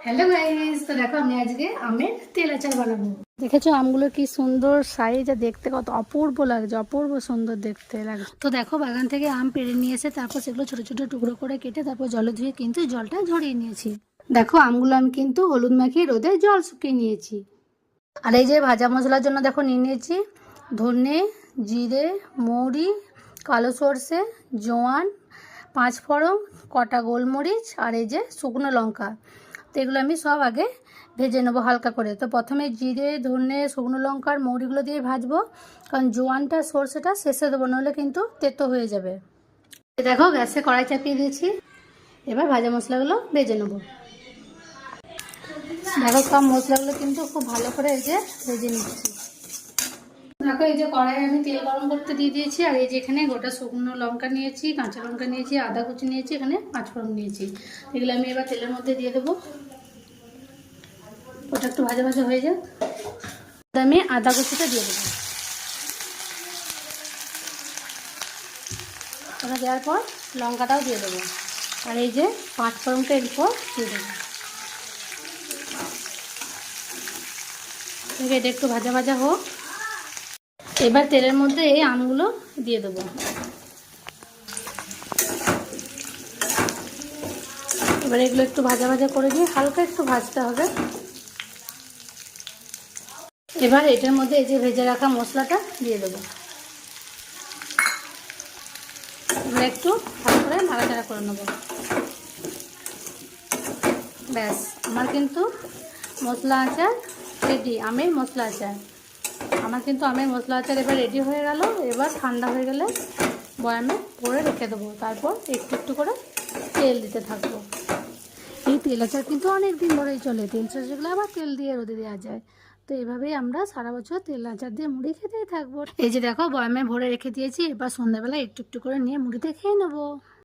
Hello guys, তো দেখো আমি আজকে আমের তেল আচার বানাবো। দেখেছো আমগুলো কি সুন্দর সাইজ, আর দেখতে কত অপূর্ব লাগছে, অপূর্ব সুন্দর দেখতে লাগছে। তো দেখো বাগান থেকে আম পেড়ে নিয়ে এসে তারপর সেগুলো ছোট ছোট টুকরো করে কেটে তারপর জলে ধুয়ে কিন্তু জলটা ঝরিয়ে নিয়েছি। দেখো আমগুলো আমি কিন্তু হলুদ মাখিয়ে রোদে জল শুকিয়ে নিয়েছি। আর এই যে ভাজা মশলার জন্য দেখো নিয়ে নিয়েছি ধনে, জিরে, মৌরি, কালো সর্ষে, জোয়ান, পাঁচফোড়ন, কটা গোলমরিচ আর এই যে শুকনো লঙ্কা। তো এগুলো আমি সব আগে ভেজে নেবো হালকা করে। তো প্রথমে জিরে, ধনে, শুকনো লঙ্কা আর মৌরিগুলো দিয়ে ভাজবো, কারণ জোয়ানটা সর্ষেটা শেষে দেবো, নাহলে কিন্তু তেতো হয়ে যাবে। দেখো গ্যাসে কড়াই চাপিয়ে দিয়েছি, এবার ভাজা মশলাগুলো ভেজে নেবো। দেখো সব মশলাগুলো কিন্তু খুব ভালো করে এই যে ভেজে নিচ্ছি। দেখো এই যে কড়াই আমি তেল গরম করতে দিয়ে দিয়েছি, আর এই যে এখানে গোটা শুকনো লঙ্কা নিয়েছি, কাঁচা লঙ্কা নিয়েছি, আদা কুচি নিয়েছি, এখানে পাঁচফোড়ন নিয়েছি। এগুলো আমি এবার তেলের মধ্যে দিয়ে দেবো। ওটা একটু ভাজা ভাজা হয়ে যাক, আমি আদা কুচিটা দিয়ে দেবো। ওটা দেওয়ার পর লঙ্কাটাও দিয়ে দেবো, আর এই যে পাঁচফোড়নটা এরপর দিয়ে দেবো। এটা একটু ভাজা ভাজা হোক। এবার তেলের মধ্যে এই আমগুলো দিয়ে দেবো। এবার এগুলো একটু ভাজা ভাজা করে দিয়ে হালকা একটু ভাজতে হবে। এবার এটার মধ্যে এই যে ভেজে রাখা মশলাটা দিয়ে দেবো। এবার একটু ভালো করে নাড়াচাড়া করে নেবো। ব্যাস, আমার কিন্তু মশলা আচার রেডি। আমের মশলা আচার আমার কিন্তু আমের মশলা আচার এবার রেডি হয়ে গেল। এবার ঠান্ডা হয়ে গেলে বয়ামে ভরে রেখে দেবো, তারপর একটু একটু করে তেল দিতে থাকবো। এই তেল আচার কিন্তু অনেক দিন ধরেই চলে। তেল শেষগুলো আবার তেল দিয়ে রোদে দেওয়া যায়। তো এভাবেই আমরা সারা বছর তেল আচার দিয়ে মুড়ি খেতেই থাকবো। এই যে দেখো বয়ামে ভরে রেখে দিয়েছি, এবার সন্ধ্যাবেলা একটু একটু করে নিয়ে মুড়িতে খেয়ে নেবো।